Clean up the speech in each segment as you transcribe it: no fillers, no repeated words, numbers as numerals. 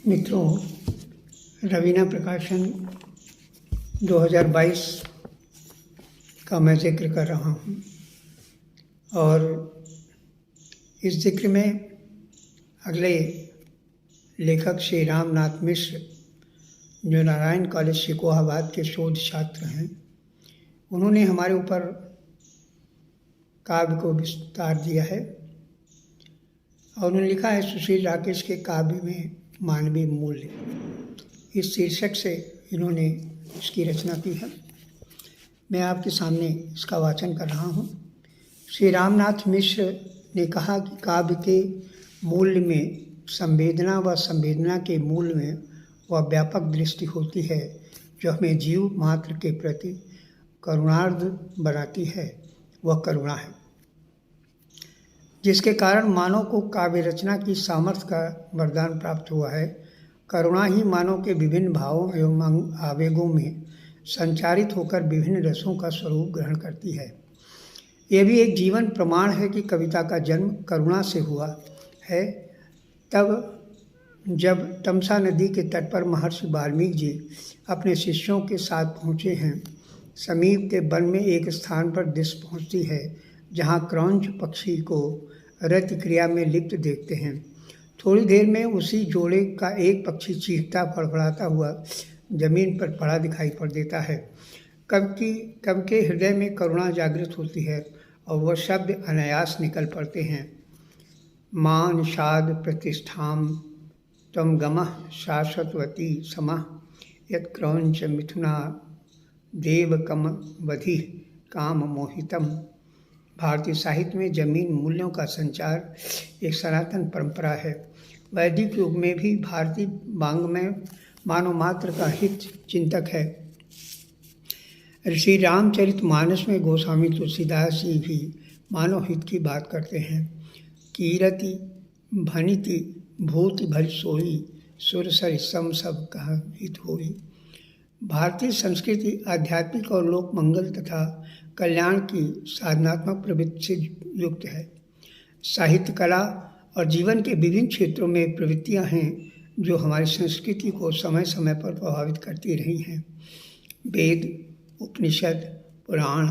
मित्रों, रवीना प्रकाशन 2022 का मैं जिक्र कर रहा हूँ और इस जिक्र में अगले लेखक श्री रामनाथ मिश्र, जो नारायण कॉलेज शिकोहाबाद के शोध छात्र हैं, उन्होंने हमारे ऊपर काव्य को विस्तार दिया है और उन्होंने लिखा है सुशील राकेश के काव्य में मानवीय मूल्य। इस शीर्षक से इन्होंने इसकी रचना की है। मैं आपके सामने इसका वाचन कर रहा हूँ। श्री रामनाथ मिश्र ने कहा कि काव्य के मूल्य में संवेदना व संवेदना के मूल्य में वह व्यापक दृष्टि होती है जो हमें जीव मात्र के प्रति करुणार्द्र बनाती है। वह करुणा है जिसके कारण मानव को काव्य रचना की सामर्थ्य का वरदान प्राप्त हुआ है। करुणा ही मानव के विभिन्न भावों एवं आवेगों में संचारित होकर विभिन्न रसों का स्वरूप ग्रहण करती है। यह भी एक जीवन प्रमाण है कि कविता का जन्म करुणा से हुआ है। तब जब तमसा नदी के तट पर महर्षि वाल्मीकि जी अपने शिष्यों के साथ पहुँचे हैं, समीप के वन में एक स्थान पर दृष्टि पहुँचती है जहाँ क्रौंच पक्षी को रति क्रिया में लिप्त देखते हैं। थोड़ी देर में उसी जोड़े का एक पक्षी चीखता फड़फड़ाता हुआ जमीन पर पड़ा दिखाई पड़ देता है। कवि के हृदय में करुणा जागृत होती है और वह शब्द अनायास निकल पड़ते हैं। मान शाद प्रतिष्ठाम त्वं गमः शाश्वतवती समः यत् क्रौंच मिथुना देवकम वधि काम मोहितम। भारतीय साहित्य में जमीन मूल्यों का संचार एक सनातन परंपरा है। वैदिक युग में भी भारतीय वाङ्मय मानव मात्र का हित चिंतक है। ऋषि रामचरितमानस में गोस्वामी तुलसीदास जी भी मानव हित की बात करते हैं। कीरति भनिति भूति भरि सोई सुर सरि सम सब कहा हित होई। भारतीय संस्कृति आध्यात्मिक और लोक मंगल तथा कल्याण की साधनात्मक प्रवृत्ति से युक्त है। साहित्य, कला और जीवन के विभिन्न क्षेत्रों में प्रवृत्तियां हैं जो हमारी संस्कृति को समय समय पर प्रभावित करती रही हैं। वेद, उपनिषद, पुराण,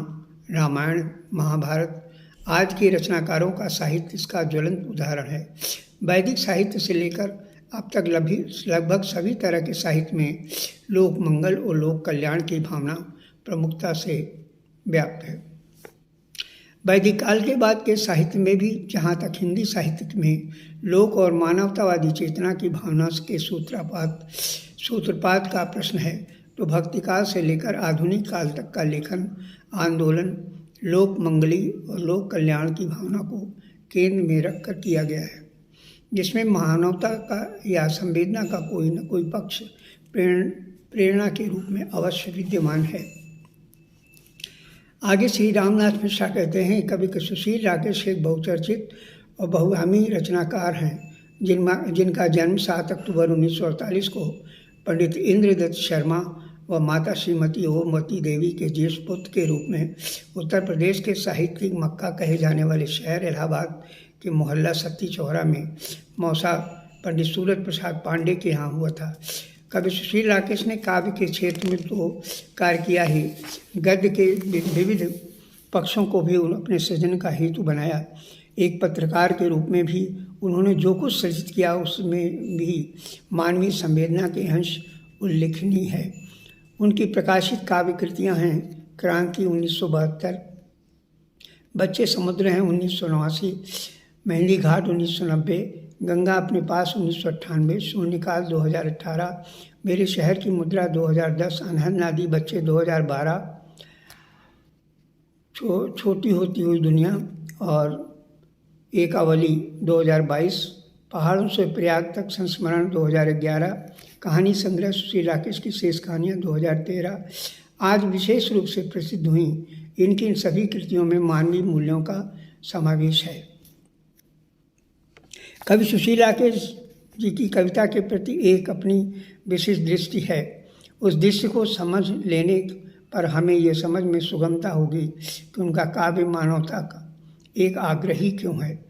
रामायण, महाभारत आज के रचनाकारों का साहित्य इसका ज्वलंत उदाहरण है। वैदिक साहित्य से लेकर अब तक लगभग सभी तरह के साहित्य में लोक मंगल और लोक कल्याण की भावना प्रमुखता से व्याप्त है। वैदिक काल के बाद के साहित्य में भी, जहाँ तक हिंदी साहित्य में लोक और मानवतावादी चेतना की भावना के सूत्रपात का प्रश्न है, तो भक्तिकाल से लेकर आधुनिक काल तक का लेखन आंदोलन लोक मंगली और लोक कल्याण की भावना को केंद्र में रखकर किया गया है, जिसमें मानवता का या संवेदना का कोई न कोई पक्ष प्रेरणा के रूप में अवश्य विद्यमान है। आगे श्री रामनाथ मिश्रा कहते हैं, कवि के सुशील राकेश एक बहुचर्चित और बहुआयामी रचनाकार हैं जिनका जन्म 7 अक्टूबर 1948 को पंडित इंद्रदत्त शर्मा व माता श्रीमती ओमवती देवी के ज्येष्ठ पुत्र के रूप में उत्तर प्रदेश के साहित्यिक मक्का कहे जाने वाले शहर इलाहाबाद के मोहल्ला सत्ती चौरा में मौसा पंडित सूरत प्रसाद पांडे के यहाँ हुआ था। कवि सुशील राकेश ने काव्य के क्षेत्र में तो कार्य किया ही, गद्य के विविध पक्षों को भी अपने सृजन का हेतु बनाया। एक पत्रकार के रूप में भी उन्होंने जो कुछ सृजित किया उसमें भी मानवीय संवेदना के अंश उल्लेखनीय है। उनकी प्रकाशित काव्य कृतियाँ हैं क्रांति 1972, बच्चे समुद्र हैं 1989, मेहंदी घाट 1990, गंगा अपने पास 1998, शून्यकाल 2018, मेरे शहर की मुद्रा 2010, अनहद नादी बच्चे 2012, छोटी होती हुई दुनिया और एकावली 2022, पहाड़ों से प्रयाग तक संस्मरण 2011, कहानी संग्रह सुशील राकेश की शेष कहानियाँ 2013 आज विशेष रूप से प्रसिद्ध हुई। इनकी इन सभी कृतियों में मानवीय मूल्यों का समावेश है। कवि सुशील राकेश जी की कविता के प्रति एक अपनी विशिष्ट दृष्टि है। उस दृष्टि को समझ लेने पर हमें ये समझ में सुगमता होगी कि उनका काव्य मानवता का एक आग्रही क्यों है।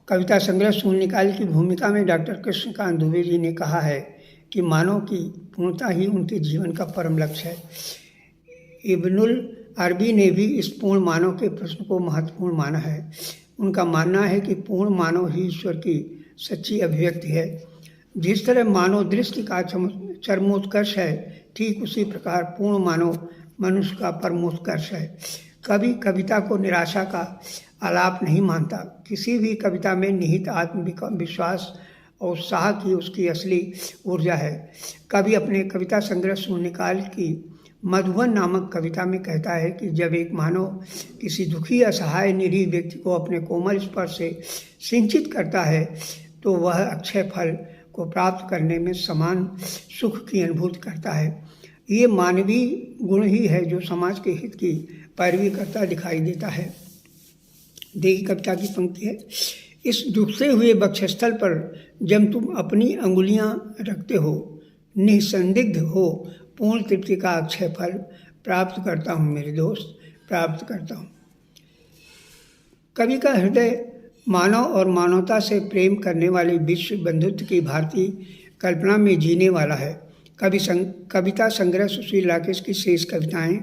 कविता संग्रह शून्यकाल की भूमिका में डॉक्टर कृष्णकांत दुबे जी ने कहा है कि मानव की पूर्णता ही उनके जीवन का परम लक्ष्य है। इब्नुल अरबी ने भी इस पूर्ण मानव के प्रश्न को महत्वपूर्ण माना है। उनका मानना है कि पूर्ण मानव ही ईश्वर की सच्ची अभिव्यक्ति है। जिस तरह मानव दृष्टि का चरमोत्कर्ष है, ठीक उसी प्रकार पूर्ण मानव मनुष्य का परमोत्कर्ष है। कवि कविता को निराशा का आलाप नहीं मानता। किसी भी कविता में निहित आत्मविश्वास और उत्साह की उसकी असली ऊर्जा है। कवि अपने कविता संग्रह शून्यकाल की मधुबन नामक कविता में कहता है कि जब एक मानव किसी दुखी असहाय निरीह व्यक्ति को अपने कोमल स्पर्श से सिंचित करता है तो वह अक्षय फल को प्राप्त करने में समान सुख की अनुभूति करता है। ये मानवीय गुण ही है जो समाज के हित की पैरवी करता दिखाई देता है। देखिए कविता की पंक्ति है, इस दुखते हुए वक्षस्थल पर जब तुम अपनी अंगुलियां रखते हो, निसंदिग्ध हो, पूर्ण तृप्ति का अक्षय फल प्राप्त करता हूँ मेरे दोस्त, प्राप्त करता हूँ। कवि का हृदय मानव और मानवता से प्रेम करने वाले विश्व बंधुत्व की भारतीय कल्पना में जीने वाला है। कविता संग्रह सुशील राकेश की शेष कविताएं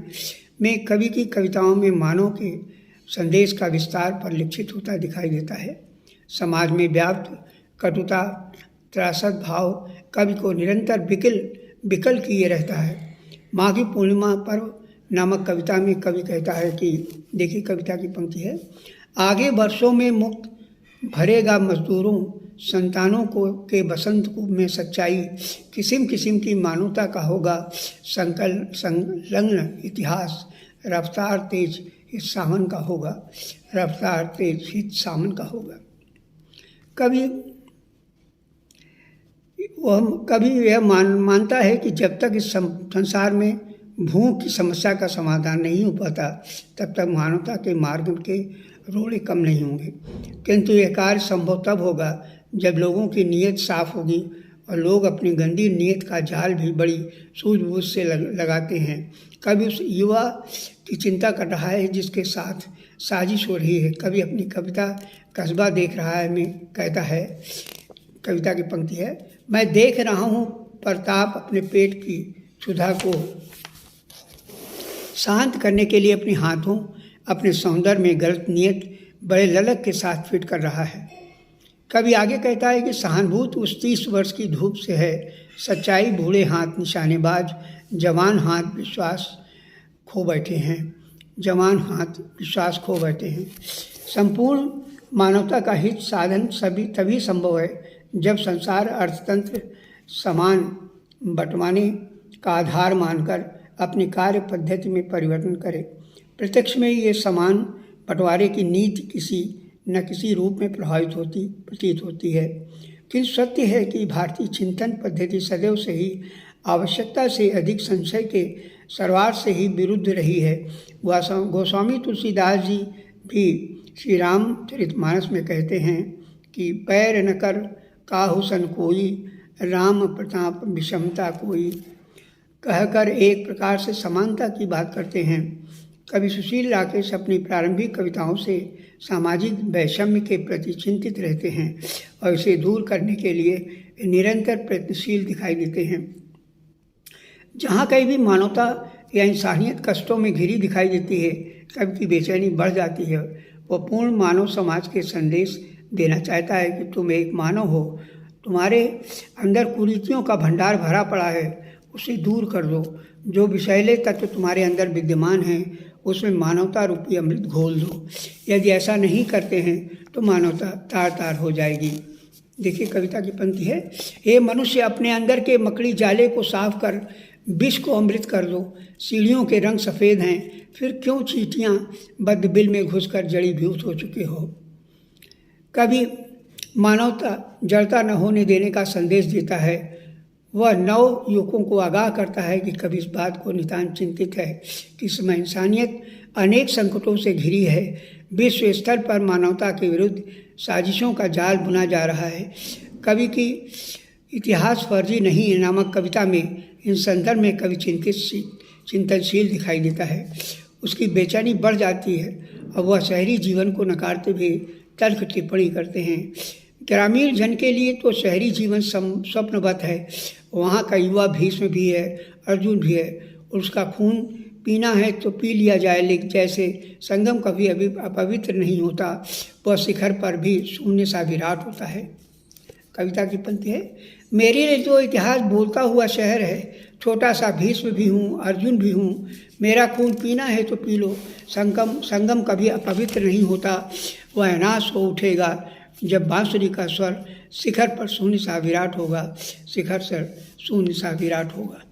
में कवि की कविताओं में मानव के संदेश का विस्तार परिलक्षित होता दिखाई देता है। समाज में व्याप्त कटुता, त्रासद भाव कवि को निरंतर विकल किए रहता है। माघ पूर्णिमा पर्व नामक कविता में कवि कहता है कि, देखिए कविता की पंक्ति है, आगे वर्षों में मुक्त भरेगा मजदूरों संतानों को के बसंत में सच्चाई, किस्म किस्म की मानवता का होगा संलग्न इतिहास, रफ्तार तेज हित सावन का होगा, रफ्तार तेज हित सावन का होगा। कभी यह मानता है कि जब तक इस संसार में भूख की समस्या का समाधान नहीं हो पाता तब तक मानवता के मार्ग के रोड़े कम नहीं होंगे। किंतु यह कार्य संभव तब होगा जब लोगों की नीयत साफ होगी और लोग अपनी गंदी नीयत का जाल भी बड़ी सूझबूझ से लगाते हैं। कभी उस युवा की चिंता कर रहा है जिसके साथ साजिश हो रही है। कभी अपनी कविता कस्बा देख रहा है में कहता है, कविता की पंक्ति है, मैं देख रहा हूँ प्रताप अपने पेट की क्षुधा को शांत करने के लिए अपने हाथों अपने सौंदर्य में गलत नियत बड़े ललक के साथ फिट कर रहा है। कभी आगे कहता है कि सहानुभूत उस 30 वर्ष की धूप से है, सच्चाई बूढ़े हाथ निशानेबाज, जवान हाथ विश्वास खो बैठे हैं, जवान हाथ विश्वास खो बैठे हैं। संपूर्ण मानवता का हित साधन तभी संभव है जब संसार अर्थतंत्र समान बंटवारे का आधार मानकर अपनी कार्य पद्धति में परिवर्तन करे। प्रत्यक्ष में ये समान बंटवारे की नीति किसी न किसी रूप में प्रतीत होती है। किंतु सत्य है कि भारतीय चिंतन पद्धति सदैव से ही आवश्यकता से अधिक संशय के सर्वार्थ से ही विरुद्ध रही है। गोस्वामी तुलसीदास जी भी श्री रामचरितमानस में कहते हैं कि पैर न कर काहू सन कोई, राम प्रताप विषमता कोई, कहकर एक प्रकार से समानता की बात करते हैं। कवि सुशील राकेश अपनी प्रारंभिक कविताओं से सामाजिक वैषम्य के प्रति चिंतित रहते हैं और इसे दूर करने के लिए निरंतर प्रयत्नशील दिखाई देते हैं। जहाँ कहीं भी मानवता या इंसानियत कष्टों में घिरी दिखाई देती है, कवि की बेचैनी बढ़ जाती है। वह पूर्ण मानव समाज के संदेश देना चाहता है कि तुम एक मानव हो, तुम्हारे अंदर कुरीतियों का भंडार भरा पड़ा है, उसे दूर कर दो। जो विषैले तत्व तुम्हारे अंदर विद्यमान हैं उसमें मानवता रूपी अमृत घोल दो। यदि ऐसा नहीं करते हैं तो मानवता तार तार हो जाएगी। देखिए कविता की पंक्ति है, हे मनुष्य अपने अंदर के मकड़ी जाले को साफ कर विष को अमृत कर दो। सीढ़ियों के रंग सफ़ेद हैं, फिर क्यों चींटियाँ बद्ध बिल में घुसकर जड़ीभूत हो चुके हो। कभी मानवता जड़ता न होने देने का संदेश देता है। वह नव युवकों को आगाह करता है कि कभी इस बात को नितांत चिंतित है कि इस समय इंसानियत अनेक संकटों से घिरी है। विश्व स्तर पर मानवता के विरुद्ध साजिशों का जाल बुना जा रहा है। कवि की इतिहास फर्जी नहीं है नामक कविता में इन संदर्भ में कवि चिंतनशील दिखाई देता है। उसकी बेचैनी बढ़ जाती है और वह शहरी जीवन को नकारते हुए तर्क टिप्पणी करते हैं। ग्रामीण जन के लिए तो शहरी जीवन स्वप्नवत है। वहाँ का युवा भीष्म भी है, अर्जुन भी है। उसका खून पीना है तो पी लिया जाए, लेकिन जैसे संगम कभी अभी अपवित्र नहीं होता, वह शिखर पर भी शून्य सा विराट होता है। कविता की पंक्ति है, मेरे लिए तो इतिहास बोलता हुआ शहर है। छोटा सा भीष्म भी हूँ, अर्जुन भी हूँ। मेरा खून पीना है तो पी लो। संगम कभी अपवित्र नहीं होता, वह नाश हो उठेगा जब बांसुरी का स्वर शिखर पर शून्य सा विराट होगा। शिखर से शून्य सा विराट होगा।